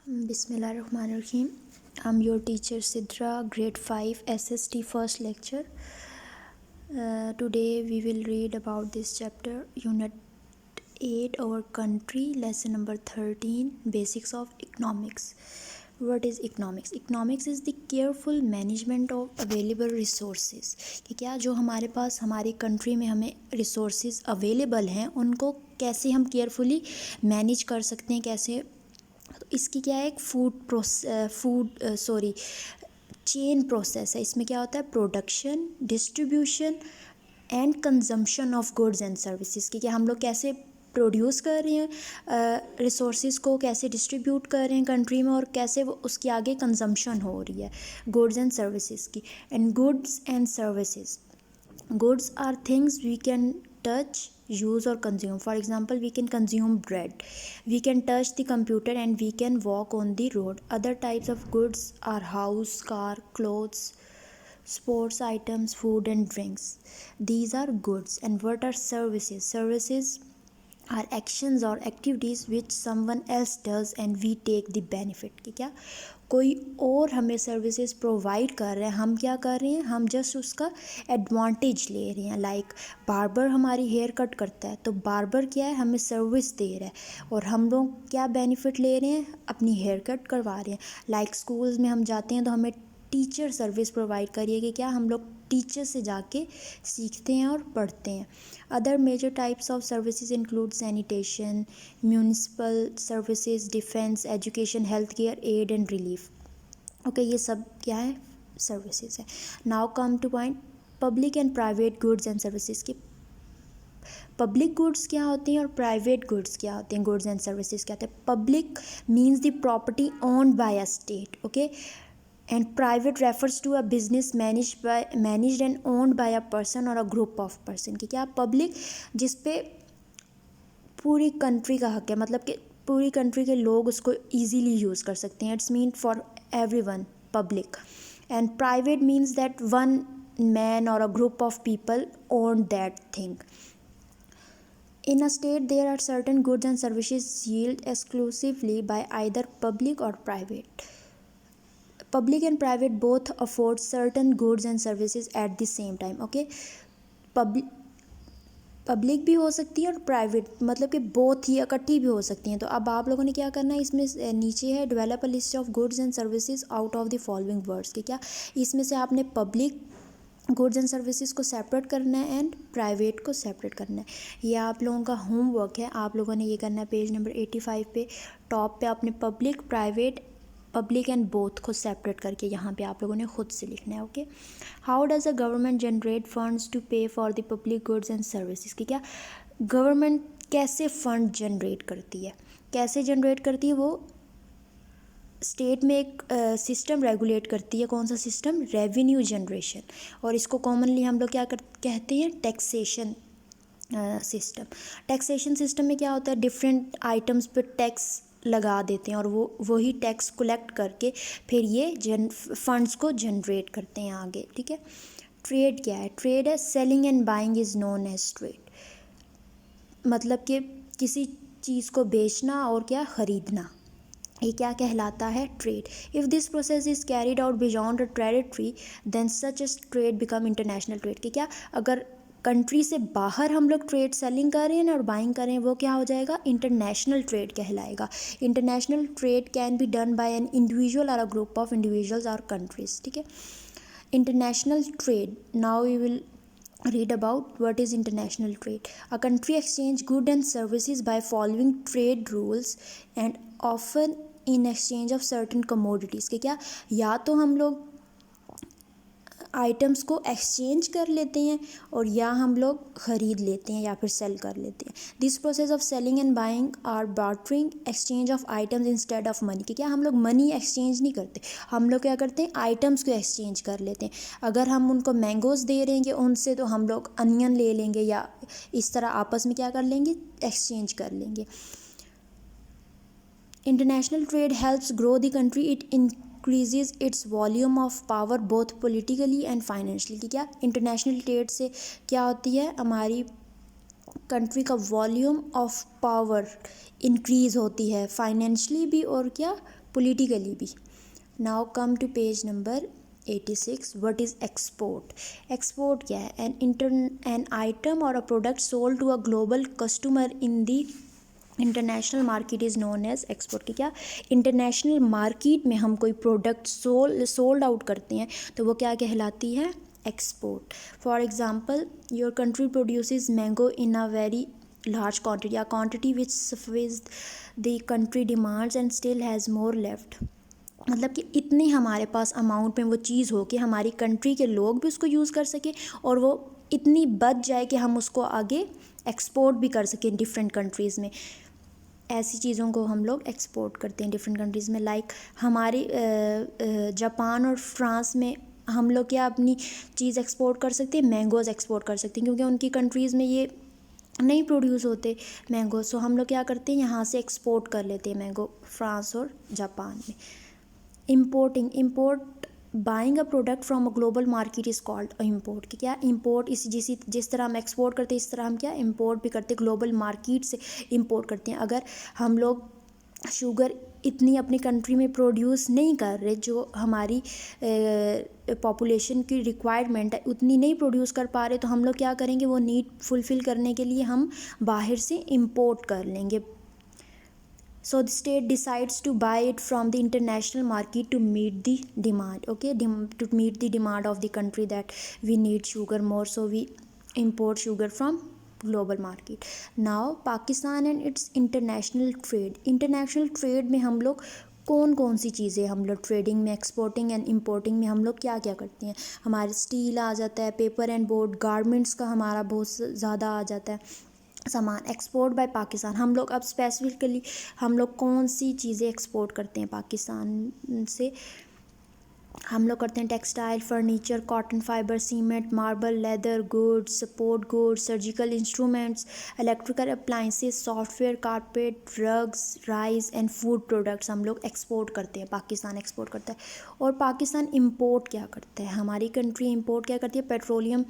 Bismillahirrahmanirrahim. I'm your teacher Sidra, grade 5 SST first lecture. Today we will read about this chapter, Unit 8, our country, lesson number 13, basics of economics. What is economics? Economics is the careful management of available resources. कि क्या जो हमारे पास हमारी country में हमें resources available हैं उनको कैसे हम केयरफुली मैनेज कर सकते हैं, कैसे। तो इसकी क्या है, एक चेन प्रोसेस है। इसमें क्या होता है, production, distribution and consumption of goods and services की क्या हम लोग कैसे प्रोड्यूस कर रहे हैं रिसोर्सेज को, कैसे डिस्ट्रीब्यूट कर रहे हैं कंट्री में और कैसे वो उसकी आगे कंजम्पशन हो रही है गुड्स एंड सर्विसेज की। And goods and services, goods are things we can touch, use or consume. For example, we can consume bread, we can touch the computer and we can walk on the road. Other types of goods are house, car, clothes, sports items, food and drinks. These are goods. And what are services? Services are actions or activities which someone else does and we take the benefit. कि क्या कोई और हमें services provide कर रहे हैं, हम क्या कर रहे हैं, हम जस्ट उसका एडवांटेज ले रहे हैं। लाइक बार्बर हमारी हेयर कट करता है तो बार्बर क्या है, हमें सर्विस दे रहा है और हम लोग क्या बेनिफिट ले रहे हैं, अपनी हेयर कट करवा रहे हैं। लाइक स्कूल्स में हम जाते हैं तो हमें टीचर सर्विस प्रोवाइड करिए कि क्या हम लोग टीचर से जाके सीखते हैं और पढ़ते हैं। Other major types of services include sanitation, municipal services, defence, education, health care, aid and relief. Okay, ये सब क्या है, सर्विसेज है। Now come to point, public and private goods and services की पब्लिक गुड्स क्या होती हैं और प्राइवेट गुड्स क्या होते हैं, गुड्स एंड सर्विसेज क्या होते हैं। Public means the property owned by a state, okay, and private refers to a business managed and owned by a person or a group of person। कि क्या public जिस पे पूरी कंट्री का हक है, मतलब कि पूरी कंट्री के लोग उसको easily यूज़ कर सकते हैं। It's mean for everyone, public। and private means that one man or a group of people own that thing। In a state, there are certain goods and services yielded exclusively by either public or private। Public and private both afford certain goods and services at the same time, okay। Public भी हो सकती है और private, मतलब कि both ही इकट्ठी भी हो सकती हैं। तो अब आप लोगों ने क्या करना है, इसमें नीचे है develop a list of goods and services out of the following words कि क्या इसमें से आपने पब्लिक गुड्स एंड सर्विसेज को सेपरेट करना है एंड प्राइवेट को सेपरेट करना है। ये आप लोगों का होमवर्क है, आप लोगों ने ये करना है पेज नंबर 85 पे टॉप पे आपने पब्लिक एंड बोथ को सेपरेट करके यहाँ पे आप लोगों ने खुद से लिखना है, okay. How does a government generate funds to pay for the public goods and services कि क्या गवर्नमेंट कैसे फंड जनरेट करती है, कैसे जनरेट करती है, वो स्टेट में एक सिस्टम रेगुलेट करती है। कौन सा सिस्टम, रेवेन्यू जनरेशन, और इसको कॉमनली हम लोग क्या कहते हैं, टैक्सेशन सिस्टम। टैक्सेशन सिस्टम में क्या होता है, डिफरेंट आइटम्स पे टैक्स लगा देते हैं और वही टैक्स कलेक्ट करके फिर ये फंड्स को जनरेट करते हैं आगे, ठीक है। ट्रेड क्या है, ट्रेड है selling and buying is known as trade, मतलब कि किसी चीज़ को बेचना और क्या ख़रीदना, ये क्या कहलाता है, trade. If this process is carried out beyond a territory then such as trade become international trade कि क्या अगर कंट्री से बाहर हम लोग ट्रेड सेलिंग कर रहे हैं और बाइंग कर रहे हैं, वो क्या हो जाएगा, इंटरनेशनल ट्रेड कहलाएगा। International trade can be done by an individual और अ ग्रुप ऑफ इंडिविजुअल्स और कंट्रीज, ठीक है। International trade, now we will read about what is international trade। A country exchange goods and services by following trade rules and often in exchange of certain commodities कि क्या या तो हम लोग items को एक्सचेंज कर लेते हैं और या हम लोग ख़रीद लेते हैं या फिर सेल कर लेते हैं। This process of selling and buying are bartering, exchange of items instead of money कि क्या हम लोग मनी एक्सचेंज नहीं करते, हम लोग क्या करते हैं, आइटम्स को एक्सचेंज कर लेते हैं। अगर हम उनको मैंगोज़ दे रहेंगे उनसे तो हम लोग अनियन ले लेंगे या इस तरह आपस में क्या कर लेंगे, एक्सचेंज कर लेंगे। International trade helps grow the country, it increases its volume of power both politically and financially कि क्या इंटरनेशनल ट्रेड से क्या होती है, हमारी कंट्री का वॉल्यूम ऑफ पावर इंक्रीज़ होती है फाइनेंशली भी और क्या politically भी. Now come to page number 86. What is export? Export क्या है? An item or a product sold to a global customer in the international market is known as export. कि क्या इंटरनेशनल मार्केट में हम कोई प्रोडक्ट सोल्ड आउट करते हैं तो वो क्या कहलाती है? Export. For example, your country produces mango in a very large quantity, या quantity which suffices the country demands and still has more left. मतलब कि इतनी हमारे पास अमाउंट में वो चीज़ हो कि हमारी कंट्री के लोग भी उसको यूज़ कर सकें और वो इतनी बच जाए कि हम उसको आगे एक्सपोर्ट भी कर सकें डिफरेंट कंट्रीज़ में. ऐसी चीज़ों को हम लोग एक्सपोर्ट करते हैं डिफरेंट कंट्रीज़ में. लाइक हमारी जापान और फ्रांस में हम लोग क्या अपनी चीज़ एक्सपोर्ट कर सकते हैं? मैंगोज़ एक्सपोर्ट कर सकते हैं, क्योंकि उनकी कंट्रीज़ में ये नहीं प्रोड्यूस होते मैंगो. सो हम लोग क्या करते हैं? यहाँ से एक्सपोर्ट कर लेते हैं मैंगो फ्रांस और जापान में. Import buying a product from a global market is called import. कि क्या इम्पोर्ट जिस तरह हम एक्सपोर्ट करते हैं इस तरह हम क्या इम्पोर्ट भी करते हैं, ग्लोबल मार्केट से इम्पोर्ट करते हैं. अगर हम लोग शुगर इतनी अपनी कंट्री में प्रोड्यूस नहीं कर रहे, जो हमारी पॉपुलेशन की रिक्वायरमेंट है उतनी नहीं प्रोड्यूस कर पा रहे, तो हम लोग क्या करेंगे? वो नीड फुलफ़िल करने के लिए हम बाहर से इम्पोर्ट कर लेंगे. So the state decides to buy it from the international market to meet the demand. Okay, to meet the demand of the country that we need sugar more, so we import sugar from global market. Now Pakistan and its international trade. International trade में हम लोग कौन कौन सी चीज़ें हम लोग trading में, exporting and importing में हम लोग क्या क्या करते हैं? हमारे स्टील आ जाता है, पेपर एंड बोर्ड, गारमेंट्स का हमारा बहुत ज़्यादा आ जाता है सामान. Export bye Pakistan. हम लोग अब स्पेसिफिकली हम लोग कौन सी चीज़ें एक्सपोर्ट करते हैं पाकिस्तान से? हम लोग करते हैं textile, furniture, cotton fibre, cement, marble, leather goods, support goods, surgical instruments, electrical appliances, software, carpet, drugs, rice and food products हम लोग एक्सपोर्ट करते हैं. पाकिस्तान एक्सपोर्ट करता है. और पाकिस्तान इंपोर्ट क्या करता है? हमारी कंट्री इंपोर्ट क्या करती है? पेट्रोलियम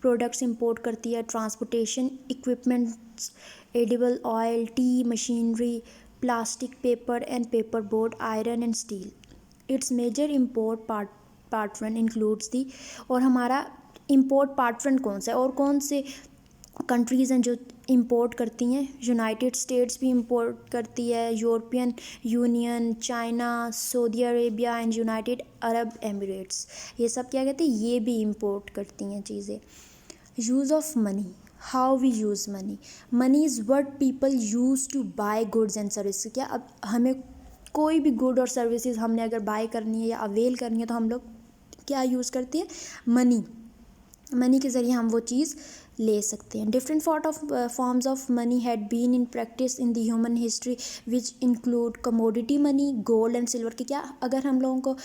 प्रोडक्ट्स इंपोर्ट करती है, transportation equipments, edible oil, tea, machinery, plastic, paper and paper board, iron and steel. Its major import partner includes the. और हमारा इम्पोर्ट पार्टनर कौन सा है और कौन से कंट्रीज़ हैं जो इंपोर्ट करती हैं? यूनाइटेड स्टेट्स भी इंपोर्ट करती है, European union, China, Saudi Arabia and United Arab Emirates. ये सब क्या कहते हैं? ये भी इंपोर्ट करती हैं चीज़ें. Use of money. How we use money. Money is what people use to buy goods and services. क्या अब हमें कोई भी गुड और सर्विसेज हमने अगर बाय करनी है या अवेल करनी है तो हम लोग क्या यूज़ करते हैं? मनी. मनी के ज़रिए हम वो चीज़ ले सकते हैं. Different forms of money had been in practice in the human history which include commodity money, gold and silver. के क्या अगर हम लोगों को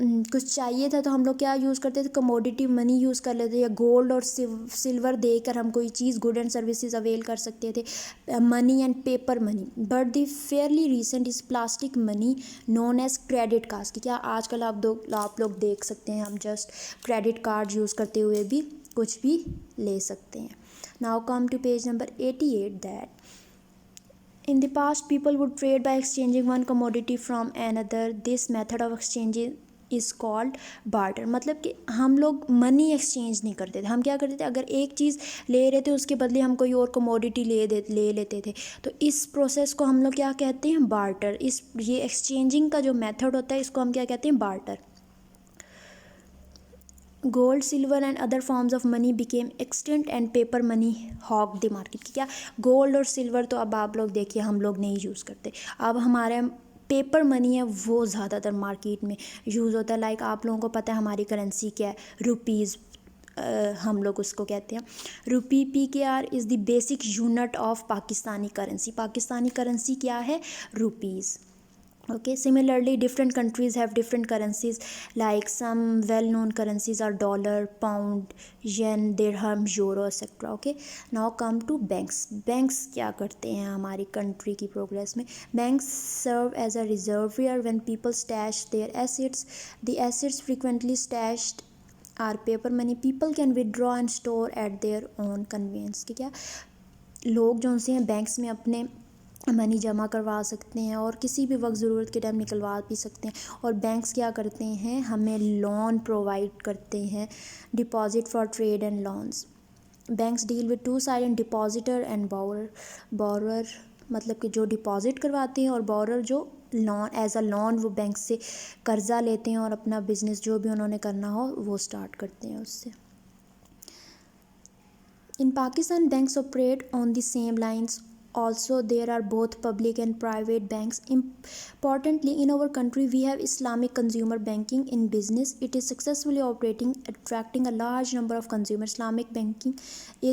कुछ चाहिए था तो हम लोग क्या यूज़ करते थे? कमोडिटी मनी यूज़ कर लेते, या गोल्ड और सिल्वर देकर हम कोई चीज़ गुड एंड सर्विसेज अवेल कर सकते थे. Money and paper money. But the fairly recent is plastic money known as credit cards. क्या आजकल आप लोग देख सकते हैं, हम जस्ट क्रेडिट कार्ड यूज़ करते हुए भी कुछ भी ले सकते हैं. Now come to page number 88. दैट in the past people would trade by exchanging one commodity from another. This method of exchanging is called barter. मतलब कि हम लोग मनी एक्सचेंज नहीं करते थे. हम क्या करते थे? अगर एक चीज़ ले रहे थे उसके बदले हम कोई और कमोडिटी ले लेते थे. तो इस प्रोसेस को हम लोग क्या कहते हैं? बार्टर. ये एक्सचेंजिंग का जो मेथड होता है इसको हम क्या कहते हैं? Barter. Gold, silver and other forms of money became extent and paper money hog the market. क्या गोल्ड और सिल्वर तो अब आप लोग देखिए हम लोग नहीं यूज़ करते. अब हमारे पेपर मनी है वो ज़्यादातर मार्केट में यूज़ होता है. लाइक आप लोगों को पता है हमारी करेंसी क्या है? रुपीज़. हम लोग उसको कहते हैं रुपी. PKR is the basic unit of Pakistani currency. Pakistani currency क्या है? Rupees. Okay, similarly different countries have different currencies, like some well known currencies are dollar, pound, yen, dirham, euro, etc. Okay, now come to banks. Banks क्या करते हैं हमारी country की progress में? Banks serve as a reservoir when people stash their assets. The assets frequently stashed are paper money. People can withdraw and store at their own convenience. कि क्या लोग जो से हैं बैंक्स में अपने मनी जमा करवा सकते हैं और किसी भी वक्त ज़रूरत के टाइम निकलवा भी सकते हैं। और बैंक्स क्या करते हैं, हमें लोन प्रोवाइड करते हैं, deposit for trade and loans. Banks deal with two side and depositor and borer, मतलब कि जो डिपॉजिट करवाते हैं और बोरर जो लोन एज अ लोन वो बैंक से कर्जा लेते हैं और अपना बिजनेस जो भी उन्होंने करना हो वो स्टार्ट करते हैं उससे। In Pakistan, banks operate on the same lines. Also, there are both public and private banks. Importantly, in our country, we have Islamic consumer banking in business. It is successfully operating, attracting a large number of consumers. Islamic banking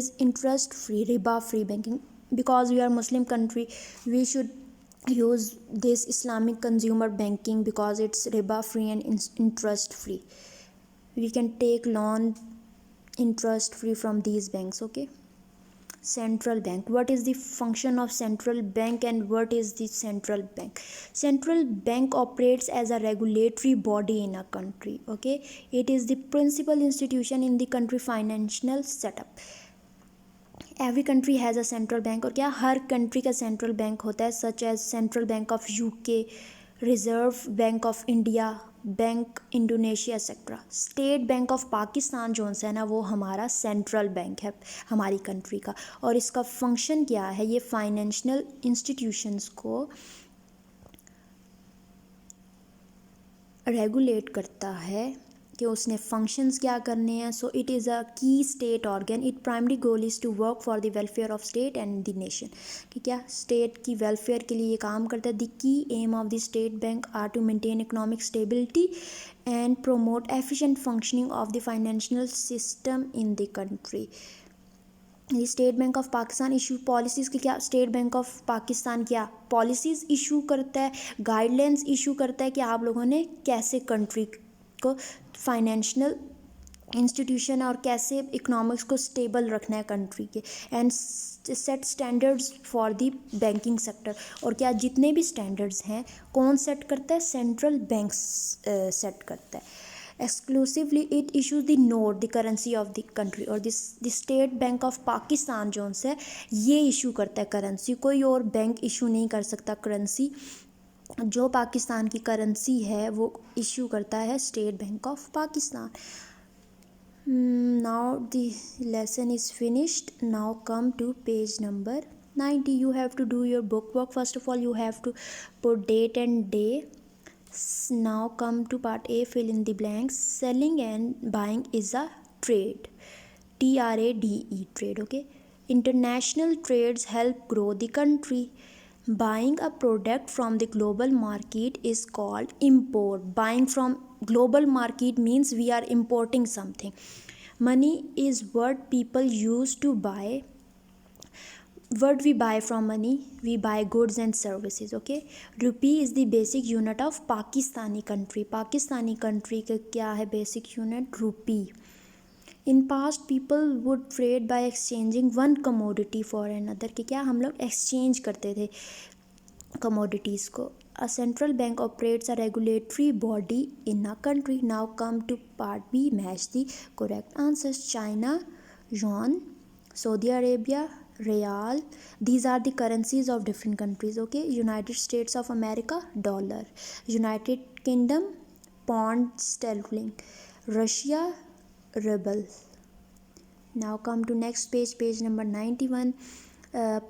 is interest-free, riba-free banking. Because we are Muslim country, we should use this Islamic consumer banking because it's riba-free and interest-free. We can take loan interest free from these banks. Okay, central bank, what is the function of central bank and what is the central bank? Central bank operates as a regulatory body in a country. Okay, it is the principal institution in the country financial setup. Every country has a central bank, और क्या हर country का central bank होता है, such as central bank of UK, reserve bank of India, bank Indonesia etcetera. State bank of Pakistan जो है ना वो हमारा सेंट्रल बैंक है हमारी कंट्री का, और इसका फंक्शन क्या है, ये फाइनेंशियल इंस्टीट्यूशंस को रेगुलेट करता है कि उसने फंक्शंस क्या करने हैं। So it is a key state organ, it primary goal is to work for the welfare of state and the nation, कि क्या स्टेट की वेलफेयर के लिए ये काम करता है। The key aim of the state bank are to maintain economic stability and promote efficient functioning of the financial system in the country. State bank of Pakistan issue policies की, क्या स्टेट बैंक ऑफ पाकिस्तान क्या policies issue करता है, guidelines issue करता है कि आप लोगों ने कैसे कंट्री को फाइनेंशियल इंस्टीट्यूशन और कैसे इकोनॉमिक्स को स्टेबल रखना है कंट्री के, and set standards for the banking sector. और क्या जितने भी स्टैंडर्ड्स हैं कौन सेट करता है, सेंट्रल बैंक सेट करता है। Exclusively it issues the note, the currency of the country, और the state bank of Pakistan जो है ये इशू करता है करेंसी, कोई और बैंक इशू नहीं कर सकता करेंसी। जो पाकिस्तान की करेंसी है वो इशू करता है state bank of Pakistan. Now the lesson is finished. Now come to page number 90. You have to do your book work. First of all, you have to put date and day. Now come to part A, fill in the blanks. Selling and buying is a trade. TRADE, trade. Okay. International trades help grow the country. Buying a product from the global market is called import. Buying from global market means we are importing something. Money is what people use to buy. What we buy from money, we buy goods and services. Okay, rupee is the basic unit of Pakistani country. Pakistani country का क्या है basic unit, rupee. In past people would trade by exchanging one commodity for another, कि क्या हम लोग exchange करते थे commodities को। A central bank operates a regulatory body in a country. Now come to part B, match the correct answers. China, yuan, Saudi Arabia, real. These are the currencies of different countries. Okay, United States of America, dollar. United Kingdom, pound sterling. Russia, ruble. Now come to next page, page number 91.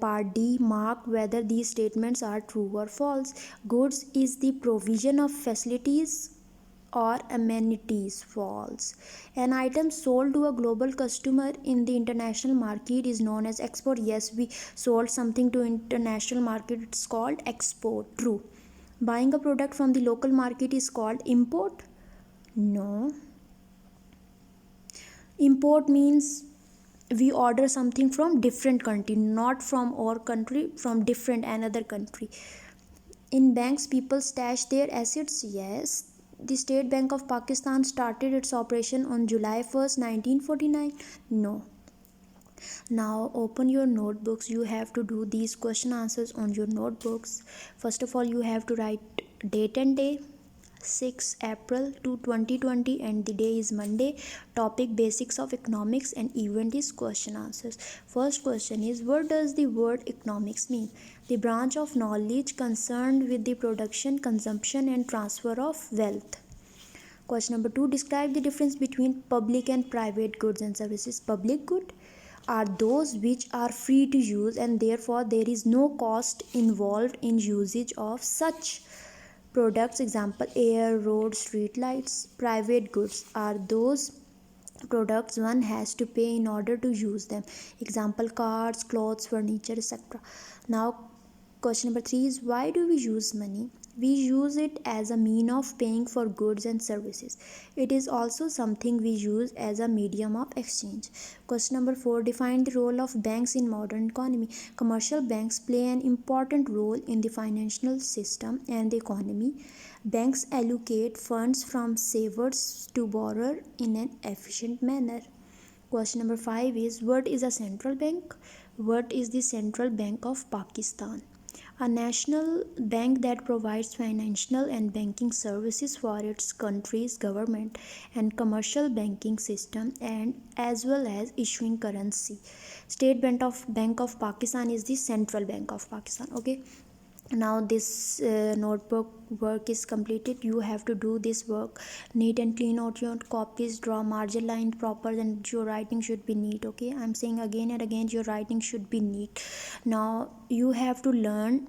Part D, mark whether these statements are true or false. Goods is the provision of facilities or amenities. False. An item sold to a global customer in the international market is known as export. Yes, we sold something to international market, it's called export. True. Buying a product from the local market is called import. No. Import means we order something from different country, not from our country, from different another country. In banks people stash their assets. Yes, the State Bank of Pakistan started its operation on July 1st 1949. No. Now open your notebooks. You have to do these question answers on your notebooks. First of all, you have to write date and day, 6 April to 2020 and the day is Monday. Topic basics of economics and event is question answers. First question is, what does the word economics mean? The branch of knowledge concerned with the production, consumption and transfer of wealth. Question number 2, describe the difference between public and private goods and services. Public good are those which are free to use and therefore there is no cost involved in usage of such products. Example, air, road, street lights. Private goods are those products one has to pay in order to use them. Example, cars, clothes, furniture, etc. Now question number 3 is, why do we use money? We use it as a mean of paying for goods and services. It is also something we use as a medium of exchange. Question number 4, define the role of banks in modern economy. Commercial banks play an important role in the financial system and the economy. Banks allocate funds from savers to borrower in an efficient manner. Question number 5 is, what is a central bank? What is the Central Bank of Pakistan? A national bank that provides financial and banking services for its country's government and commercial banking system, and as well as issuing currency. State Bank of Pakistan is the Central Bank of Pakistan. Okay, now this notebook work is completed. You have to do this work neat and clean out your copies, draw margin line proper, and your writing should be neat. Okay, I'm saying again and again, your writing should be neat. Now you have to learn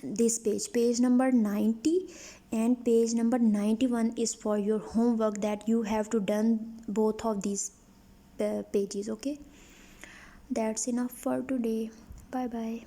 this page number 90 and page number 91 is for your homework that you have to done both of these pages. Okay, that's enough for today. Bye bye.